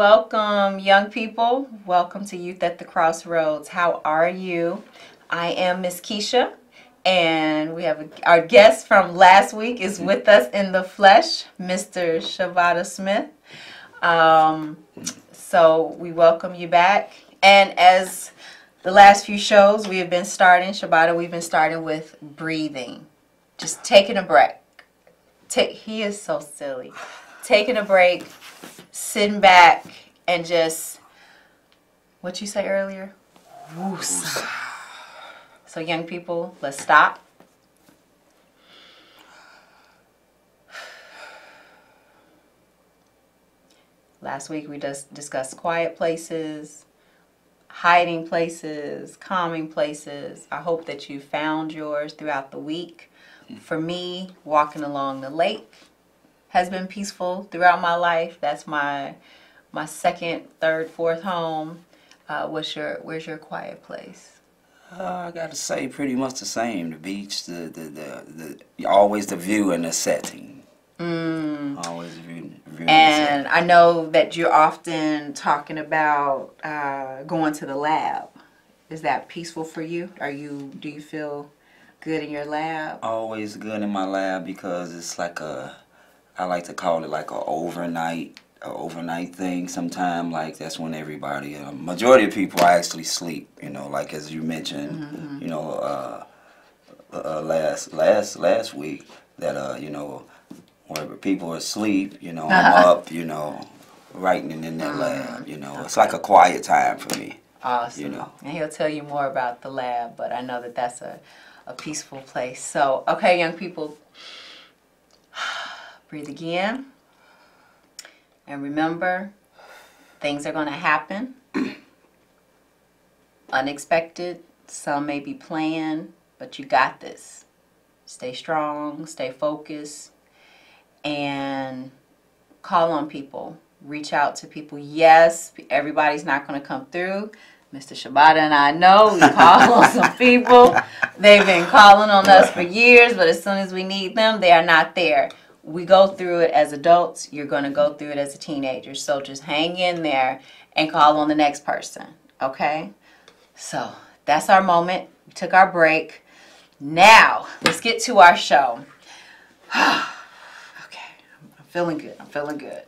Welcome, young people. Welcome to Youth at the Crossroads. How are you? I am Miss Keisha, and we have our guest from last week is with us in the flesh, Mr. Shabata Smith. So we welcome you back. And as the last few shows we have been starting, Shibata, we've been starting with breathing. Just taking a break. He is so silly. Taking a break, sitting back, and just, what you say earlier? Woosah. So young people, let's stop. Last week we just discussed quiet places, hiding places, calming places. I hope that you found yours throughout the week. For me, walking along the lake has been peaceful throughout my life. That's my second, third, fourth home. Where's your quiet place? I gotta say, pretty much the same. The beach, the always the view and the setting. Always the view. And I know that you're often talking about going to the lab. Is that peaceful for you? Do you feel good in your lab? Always good in my lab because it's like I like to call it like a overnight thing. Sometimes like that's when everybody, majority of people actually sleep. You know, like as you mentioned, you know, last week that you know, wherever people are asleep, you know, I'm up, you know, writing in that lab. You know, it's like a quiet time for me. Awesome. You know, and he'll tell you more about the lab, but I know that that's a peaceful place. So, okay, young people, breathe again. And remember, things are going to happen. Unexpected. Some may be planned, but you got this. Stay strong, stay focused, and call on people. Reach out to people. Yes, everybody's not going to come through. Mr. Shibata and I know we call on some people. They've been calling on us for years, but as soon as we need them, they are not there. We go through it as adults. You're going to go through it as a teenager. So just hang in there and call on the next person. Okay? So that's our moment. We took our break. Now, let's get to our show. Okay. I'm feeling good. I'm feeling good.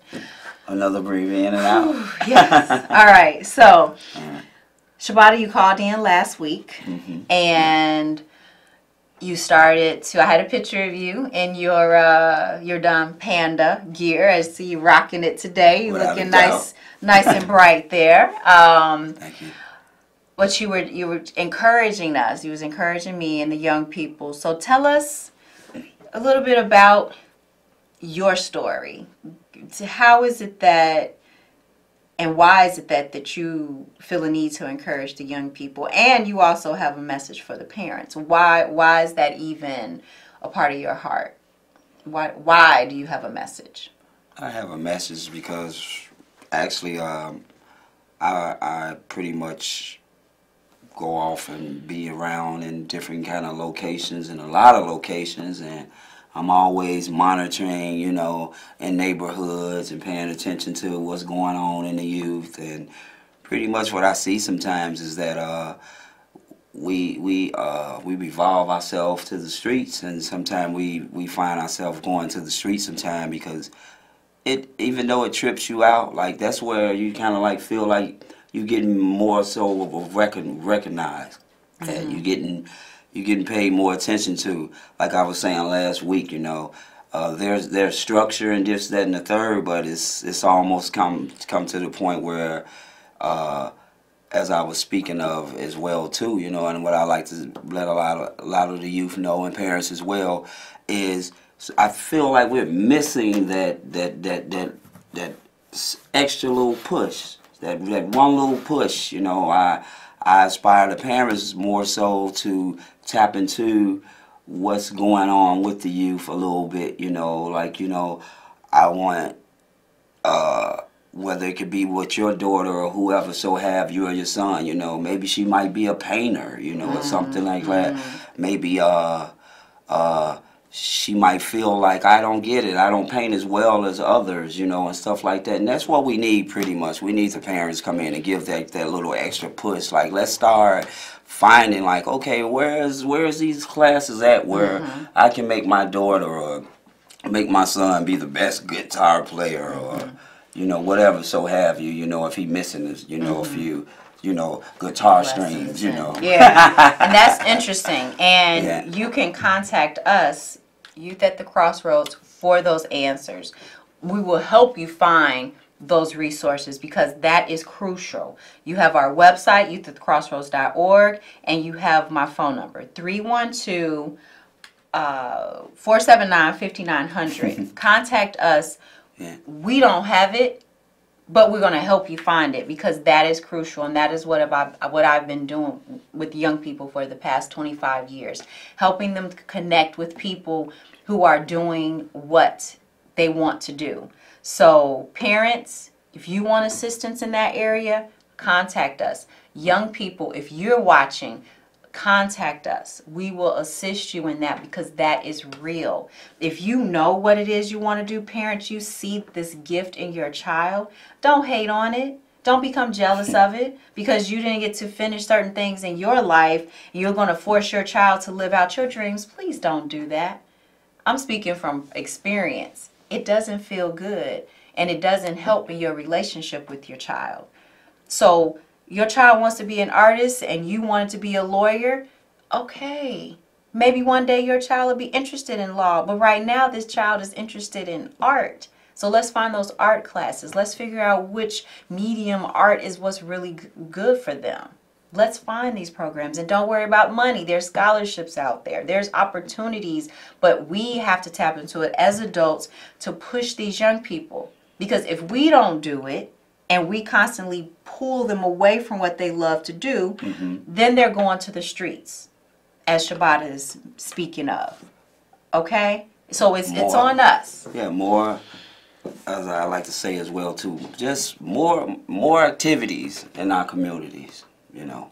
another breathe in and out. Yes. All right. So, Shibata, you called in last week, and you started to. I had a picture of you in your dumb panda gear. I see you rocking it today. You looking nice and bright there. Thank you. But you were encouraging us. You was encouraging me and the young people. So tell us a little bit about your story. How is it that, and why is it that you feel a need to encourage the young people? And you also have a message for the parents. Why is that even a part of your heart? Why do you have a message? I have a message because actually I pretty much go off and be around in different kind of locations, and a lot of locations, and I'm always monitoring, you know, in neighborhoods and paying attention to what's going on in the youth. And pretty much what I see sometimes is that we revolve ourselves to the streets, and sometimes we find ourselves going to the streets sometimes because even though it trips you out, like that's where you kind of like feel like you're getting more so of recognized, and you're getting paid more attention to. Like I was saying last week, you know, there's structure and this, that, and the third, but it's almost come to the point where, as I was speaking of as well too, you know, and what I like to let a lot of the youth know and parents as well is I feel like we're missing that extra little push, that one little push, you know. I aspire the parents more so to tap into what's going on with the youth a little bit, you know, like, you know, I want, whether it could be with your daughter or whoever so have you or your son, you know, maybe she might be a painter, you know, or something like that. Maybe she might feel like I don't get it, I don't paint as well as others, you know, and stuff like that. And that's what we need pretty much. We need the parents come in and give that little extra push. Like, let's start finding like, okay, where's these classes at where I can make my daughter or make my son be the best guitar player or you know, whatever so have you, you know, if he missing this, you know, a few, you know, guitar strings, you know. Yeah, and that's interesting. And you can contact us, Youth at the Crossroads, for those answers. We will help you find those resources because that is crucial. You have our website, youthatthecrossroads.org, and you have my phone number, 312 479-5900. Contact us. We don't have it, but we're going to help you find it because that is crucial, and that is what I've been doing with young people for the past 25 years, helping them connect with people who are doing what they want to do. So parents, if you want assistance in that area, contact us. Young people, if you're watching, contact us. We will assist you in that because that is real. If you know what it is you want to do, parents, you see this gift in your child, don't hate on it. Don't become jealous of it because you didn't get to finish certain things in your life. You're going to force your child to live out your dreams. Please don't do that. I'm speaking from experience. It doesn't feel good, and it doesn't help in your relationship with your child. So your child wants to be an artist and you want to be a lawyer, okay. Maybe one day your child will be interested in law, but right now this child is interested in art. So let's find those art classes. Let's figure out which medium art is what's really good for them. Let's find these programs, and don't worry about money. There's scholarships out there. There's opportunities, but we have to tap into it as adults to push these young people. Because if we don't do it, and we constantly pull them away from what they love to do, then they're going to the streets, as Shabata is speaking of. Okay? So it's on us. Yeah, more, as I like to say as well too, just more activities in our communities, you know.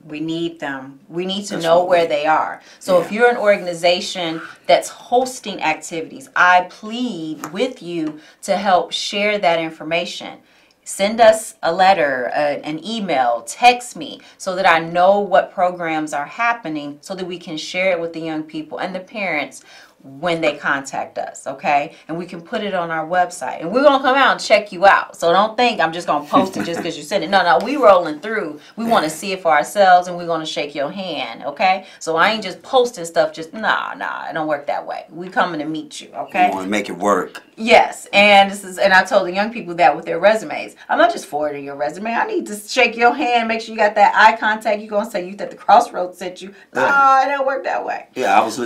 We need them. We need to know where they are. So if you're an organization that's hosting activities, I plead with you to help share that information. Send us a letter, an email, text me so that I know what programs are happening so that we can share it with the young people and the parents when they contact us, okay? And we can put it on our website. And we're going to come out and check you out. So don't think I'm just going to post it just because you said it. No, we rolling through. We want to see it for ourselves, and we're going to shake your hand, okay? So I ain't just posting stuff just, nah, it don't work that way. We coming to meet you, okay? We want to make it work. Yes, and I told the young people that with their resumes. I'm not just forwarding your resume. I need to shake your hand, make sure you got that eye contact. You're going to say Youth at the Crossroads sent you. No, it don't work that way. Yeah, I was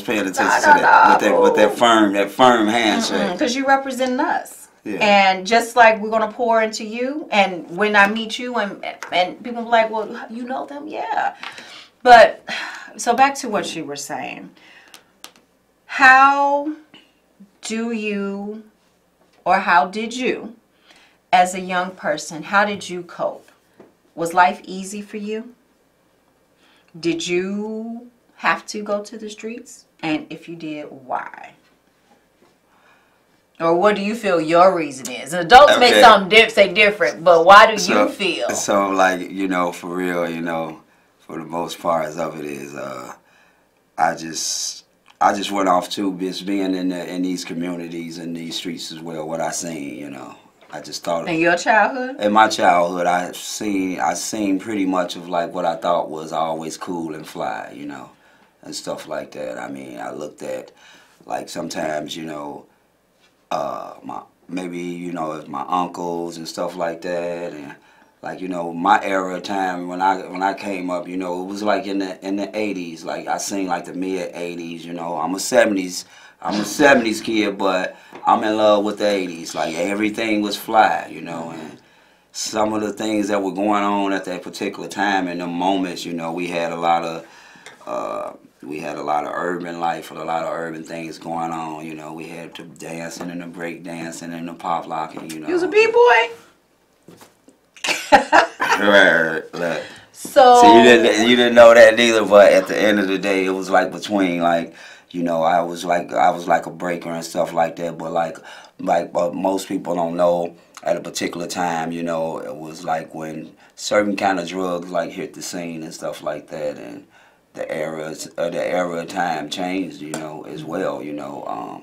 paying attention to that with that firm handshake. Because you representing us. Yeah. And just like we're going to pour into you, and when I meet you and people be like, well, you know them? Yeah. But, so back to what you were saying. How did you, as a young person, how did you cope? Was life easy for you? Did you have to go to the streets? And if you did, why? Or what do you feel your reason is? Adults may say different, but why do you feel? So, like, you know, for real, you know, for the most part of it is, I just went off to just being in these communities and these streets as well. What I seen, you know, I just thought. In your childhood? In my childhood, I seen pretty much of like what I thought was always cool and fly, you know, and stuff like that. I mean, I looked at like sometimes, you know, maybe, you know, my uncles and stuff like that, and like, you know, my era of time when I came up, you know, it was like in the 80s. Like I seen like the mid 80s, you know. I'm a 70s kid, but I'm in love with the 80s. Like everything was fly, you know, and some of the things that were going on at that particular time in the moments, you know, we had a lot of urban life and a lot of urban things going on, you know. We had the dancing and the break dancing and the pop locking, you know. You was a B-boy? So you didn't know that neither, but at the end of the day, it was like between like, You know, I was like a breaker and stuff like that. But most people don't know at a particular time. You know, it was like when certain kind of drugs like hit the scene and stuff like that, and the era of time changed. You know, as well. You know,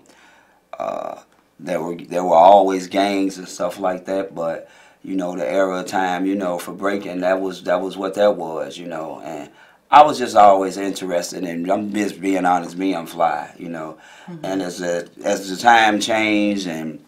there were always gangs and stuff like that, but you know, the era of time, you know, for breaking, that was what that was, you know. And I was just always interested in, I'm just being honest, being fly, you know. And as the time changed and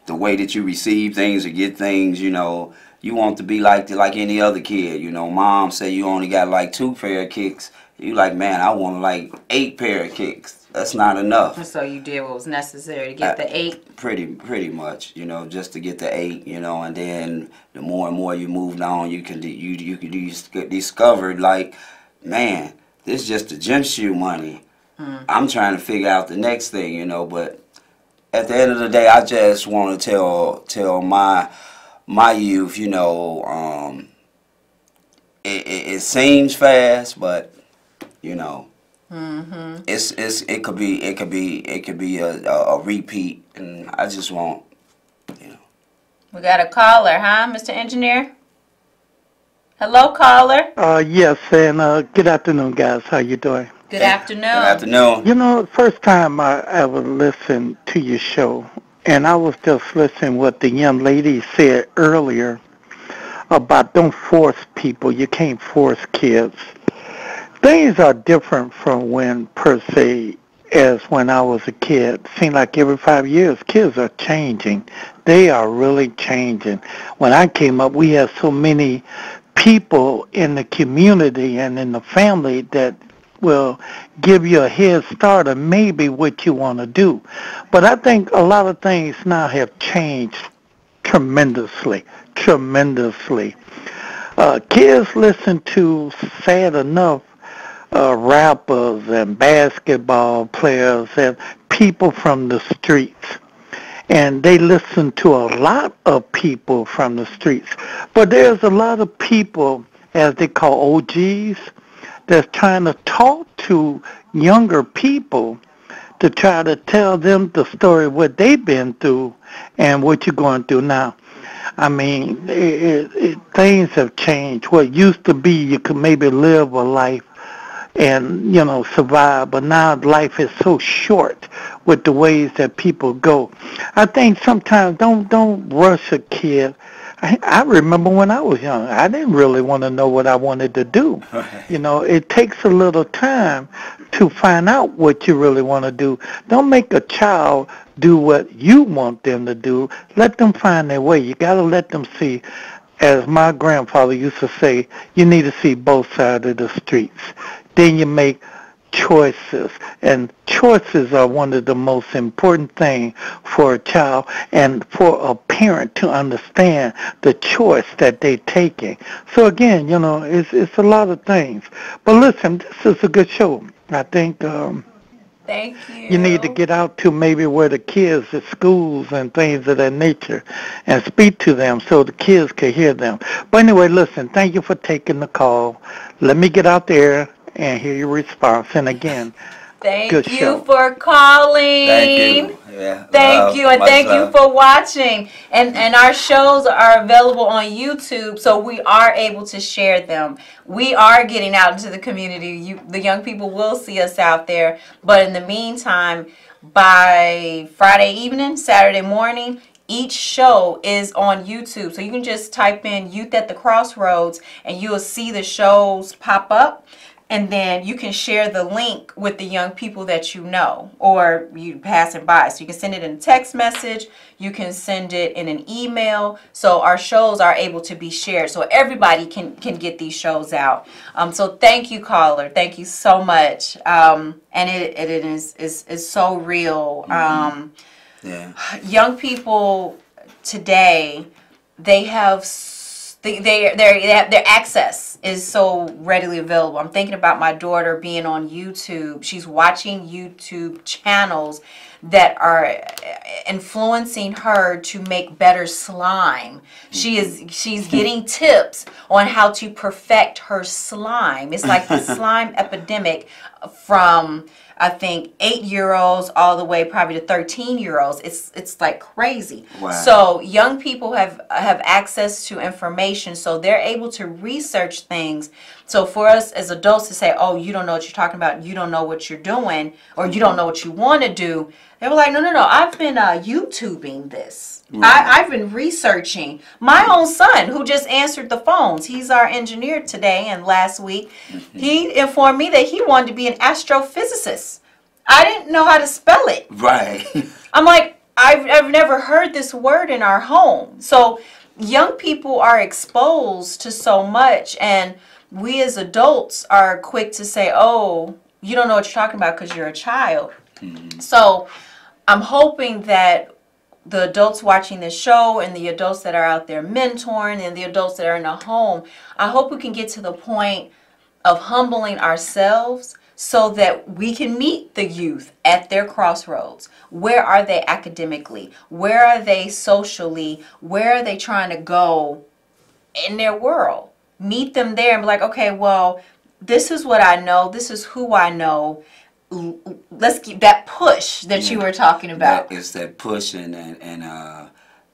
the way that you receive things or get things, you know, you want to be like any other kid, you know. Mom say you only got like 2 pair of kicks. You like, man, I want like 8 pair of kicks. That's not enough. So you did what was necessary to get the 8? Pretty much, you know, just to get the 8, you know, and then the more and more you moved on, you could discovered like, man, this is just the gym shoe money. I'm trying to figure out the next thing, you know, but at the end of the day, I just want to tell my youth, you know, it seems fast, but you know. It could be a repeat, and I just want, you know. We got a caller, huh, Mr. Engineer? Hello, caller. Yes, and good afternoon, guys. How you doing? Good afternoon. Good afternoon. You know, first time I ever listened to your show, and I was just listening what the young lady said earlier about don't force people. You can't force kids. Things are different from when, per se, as when I was a kid. Seems like every 5 years, kids are changing. They are really changing. When I came up, we had so many people in the community and in the family that will give you a head start on maybe what you want to do. But I think a lot of things now have changed tremendously. Kids listen to, sad enough, rappers and basketball players and people from the streets. And they listen to a lot of people from the streets. But there's a lot of people, as they call OGs, that's trying to talk to younger people to try to tell them the story of what they've been through and what you're going through now. I mean, things have changed. What used to be, you could maybe live a life and, you know, survive, but now life is so short with the ways that people go. I think sometimes don't rush a kid. I remember when I was young, I didn't really want to know what I wanted to do. You know, it takes a little time to find out what you really want to do. Don't make a child do what you want them to do. Let them find their way. You got to let them see. As my grandfather used to say, you need to see both sides of the streets. Then you make choices, and choices are one of the most important things for a child and for a parent to understand the choice that they're taking. So again, you know, it's a lot of things. But listen, this is a good show. I think Thank you. you need to get out to maybe where the kids at schools and things of that nature and speak to them so the kids can hear them. But anyway, listen, thank you for taking the call. Let me get out there and hear your response. And again, Thank good you show. for calling. Thank you. Yeah. Thank you, and thank you for watching. And our shows are available on YouTube, so we are able to share them. We are getting out into the community. The young people will see us out there. But in the meantime, by Friday evening, Saturday morning, each show is on YouTube. So you can just type in Youth at the Crossroads, and you will see the shows pop up. And then you can share the link with the young people that you know or you passing by. So you can send it in a text message. You can send it in an email. So our shows are able to be shared. So everybody can get these shows out. So thank you, caller. Thank you so much. And it is so real. Yeah. Young people today, they have their access is so readily available. I'm thinking about my daughter being on YouTube. She's watching YouTube channels that are influencing her to make better slime. She's getting tips on how to perfect her slime. It's like the slime epidemic from, I think, 8-year-olds all the way probably to 13-year-olds. It's like crazy. Wow. So young people have access to information, so they're able to research things. So for us as adults to say, oh, you don't know what you're talking about, you don't know what you're doing, or you don't know what you want to do, they were like, no, I've been YouTubing this. Right. I've been researching. My own son, who just answered the phones, he's our engineer today, and last week, he informed me that he wanted to be an astrophysicist. I didn't know how to spell it. Right. I'm like, I've never heard this word in our home. So young people are exposed to so much, and we as adults are quick to say, oh, you don't know what you're talking about because you're a child. So I'm hoping that the adults watching this show and the adults that are out there mentoring and the adults that are in the home, I hope we can get to the point of humbling ourselves so that we can meet the youth at their crossroads. Where are they academically? Where are they socially? Where are they trying to go in their world? Meet them there and be like, okay, well, this is what I know. This is who I know. Let's keep that push that you were talking about. It's that push and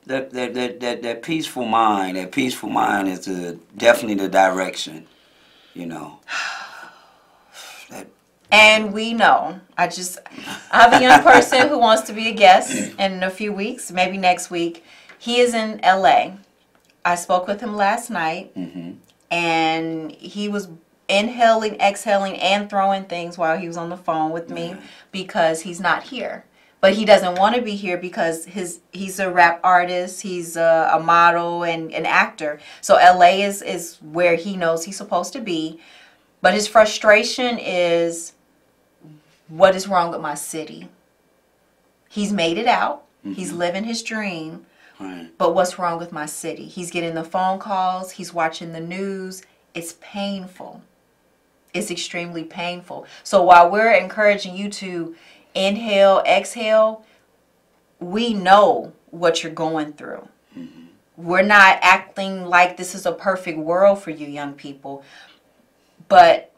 that peaceful mind. That peaceful mind is definitely the direction, you know. And we know. I have a young person who wants to be a guest in a few weeks, maybe next week. He is in LA. I spoke with him last night, and he was inhaling, exhaling, and throwing things while he was on the phone with me because he's not here. But he doesn't want to be here because he's a rap artist, he's a model and an actor. So LA is where he knows he's supposed to be. But his frustration is, what is wrong with my city? He's made it out. He's living his dream. Right. But what's wrong with my city? He's getting the phone calls. He's watching the news. It's painful. It's extremely painful. So while we're encouraging you to inhale, exhale, we know what you're going through. We're not acting like this is a perfect world for you young people. But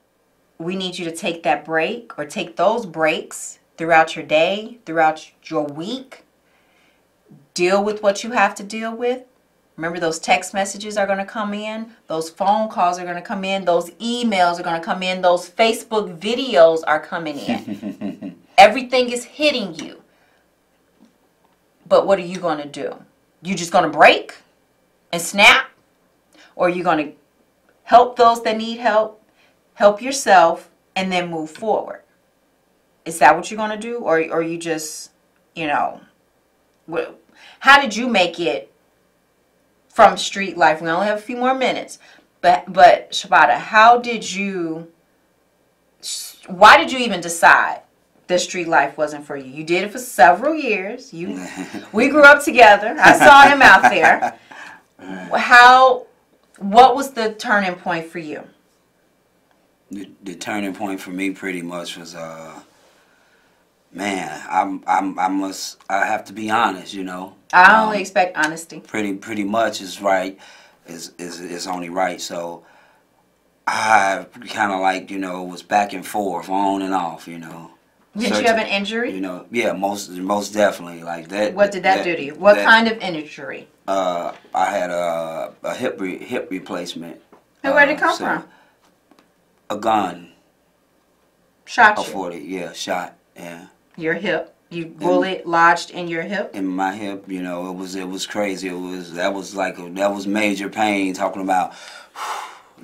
we need you to take that break or take those breaks throughout your day, throughout your week. Deal with what you have to deal with. Remember, those text messages are going to come in. Those phone calls are going to come in. Those emails are going to come in. Those Facebook videos are coming in. Everything is hitting you. But what are you going to do? You just going to break and snap? Or are you going to help those that need help, help yourself, and then move forward? Is that what you're going to do? Or you just, how did you make it from street life? We only have a few more minutes. But Shibata, why did you even decide that street life wasn't for you? You did it for several years. We grew up together. I saw him out there. What was the turning point for you? The turning point for me pretty much was, I have to be honest, I only expect honesty. Pretty much is right, is only right. So I kind of was back and forth, on and off, Did you have an injury? Yeah, most definitely like that. What did that do to you? What kind of injury? I had a hip replacement. And where did it come from? A gun. Shot you? A 40, yeah, shot, yeah. Your hip? You bullet lodged in your hip? In my hip, it was crazy. That was major pain. Talking about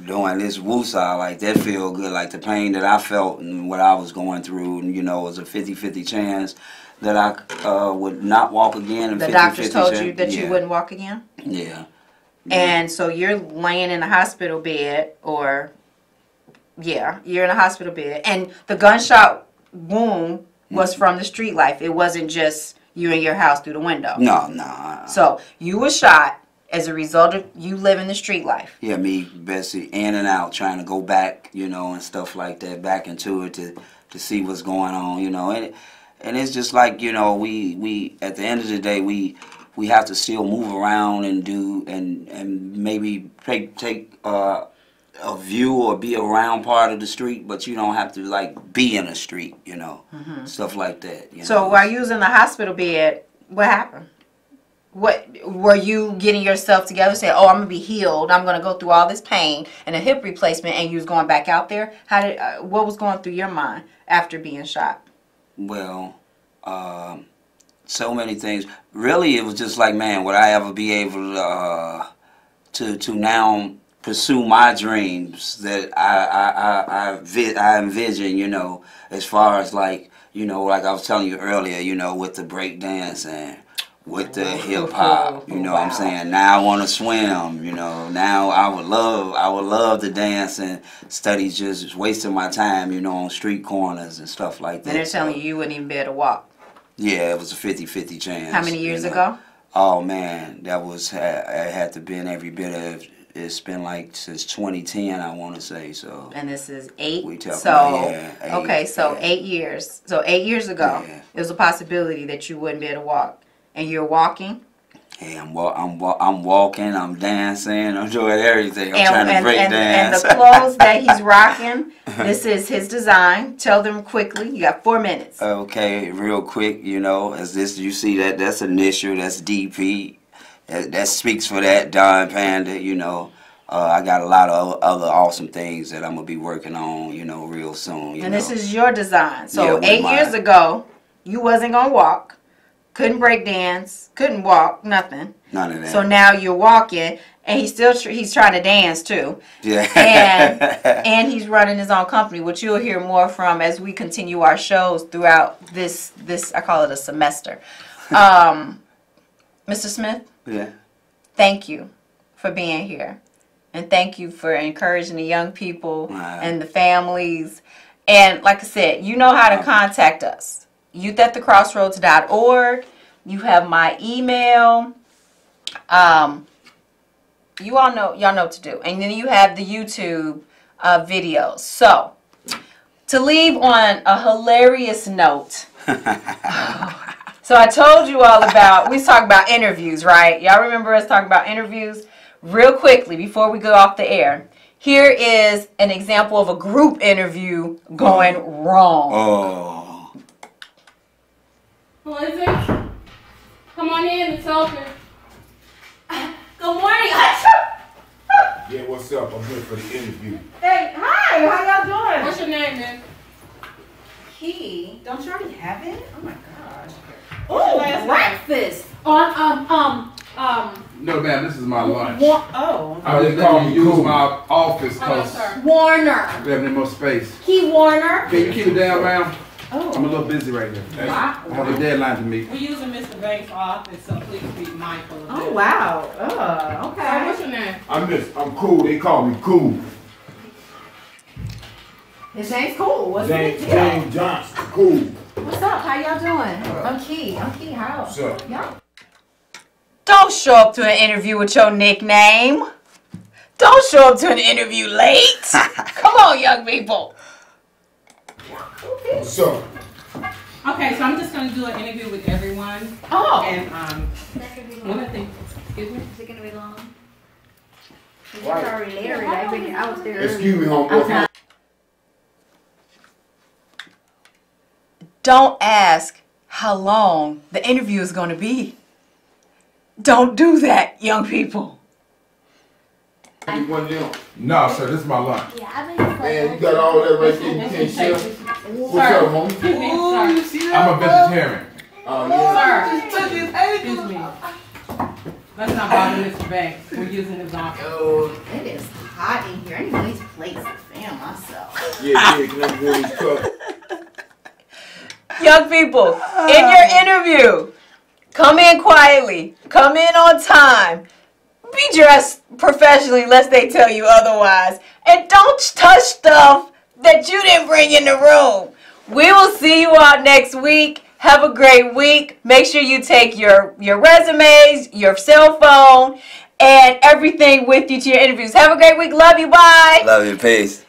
doing this woosah, like that feel good. Like the pain that I felt and what I was going through, and it was a 50-50 chance that I would not walk again. And the doctors told you that you wouldn't walk again? Yeah. And so you're laying in a hospital bed, you're in a hospital bed, and the gunshot wound was from the street life. It wasn't just you in your house through the window. No. So you were shot as a result of you living the street life. Yeah, me basically in and out, trying to go back, you know, and stuff like that, back into it to see what's going on, you know, and it's just like, you know, we at the end of the day we have to still move around and do and maybe take a view or be around part of the street, but you don't have to like be in the street, you know, stuff like that. You So know? while you was in the hospital bed, what happened? What were you getting yourself together, saying, "Oh, I'm gonna be healed. I'm gonna go through all this pain and a hip replacement," and you was going back out there? How did? What was going through your mind after being shot? Well, so many things. Really, it was just like, man, would I ever be able to now pursue my dreams that I envision, you know, as far as like, you know, like I was telling you earlier, you know, with the break dance and with the hip hop, you know what I'm saying? Now I want to swim, you know. Now I would love to dance and study, just wasting my time, you know, on street corners and stuff like that. And they're telling you wouldn't even be able to walk. Yeah, it was a 50-50 chance. How many years you know? ago? Oh man, that was it had to been every bit of. It's been like since 2010, I want to say. So. And this is 8. We talking so about, yeah, 8, okay, so yeah. 8 years. So 8 years ago, Yeah. there was a possibility that you wouldn't be able to walk, and you're walking. Hey, I'm walking, I'm dancing, I'm doing everything. I'm trying to break and dance. the clothes that he's rocking, this is his design. Tell them quickly. You got 4 minutes. Okay, real quick, you know, as this, you see that's initial, that's DP. That speaks for that, Don Panda, you know. I got a lot of other awesome things that I'm going to be working on, you know, real soon. And this is your design. So Yeah, 8 years ago, you wasn't going to walk, couldn't break dance, couldn't walk, nothing. None of that. So now you're walking, and he's trying to dance too. Yeah. And he's running his own company, which you'll hear more from as we continue our shows throughout this I call it a semester. Mr. Smith? Yeah. Thank you for being here. And thank you for encouraging the young people and the families. And like I said, you know how to contact us. youth@thecrossroads.org. You have my email. Y'all know what to do. And then you have the YouTube videos. So, to leave on a hilarious note. So I told you all about, we was talking about interviews, right? Y'all remember us talking about interviews? Real quickly, before we go off the air, here is an example of a group interview going wrong. Oh. Who is it? Come on in, it's open. Good morning. Yeah, what's up? I'm here for the interview. Hey, hi, how y'all doing? What's your name, man? Key, don't you already have it? Oh my gosh. What's your last Oh, name? breakfast. No, ma'am, this is my lunch. Oh. I just Call let me you use Cool. my office Hold on, because sir. Warner. we have no more space. Key Warner. Can you keep it down, ma'am? Oh. I'm a little busy right now. Wow. I have a deadline to meet. We're using Mr. Banks' office, so please be mindful of Oh, that. wow. So Okay. what's your name? I'm cool. They call me Cool. His name's Cool. What's the big James, deal? James Johnson. Cool. What's up? How y'all doing? I'm Key. How? What's up? Y'all. Don't show up to an interview with your nickname. Don't show up to an interview late. Come on, young people. What's up? Okay, so I'm just going to do an interview with everyone. Oh. And That's gonna be one long. of the things, excuse me? Is it gonna be long? It's Right. already later. I was there Excuse me, early. homeboy. Don't ask how long the interview is going to be. Don't do that, young people. You one of them. No, sir, this is my lunch. Yeah, I've been Man, you got all that right there. You can't share. What's up, homie? Excuse me, sir. I'm a vegetarian. Oh, yeah. Sir, excuse me. Let's not bother Mr. Banks. We're using his office. It is hot in here. I need one of these plates to fan myself. Yeah, can I go in these cups? Young people, in your interview, come in quietly. Come in on time. Be dressed professionally lest they tell you otherwise. And don't touch stuff that you didn't bring in the room. We will see you all next week. Have a great week. Make sure you take your resumes, your cell phone, and everything with you to your interviews. Have a great week. Love you. Bye. Love you. Peace.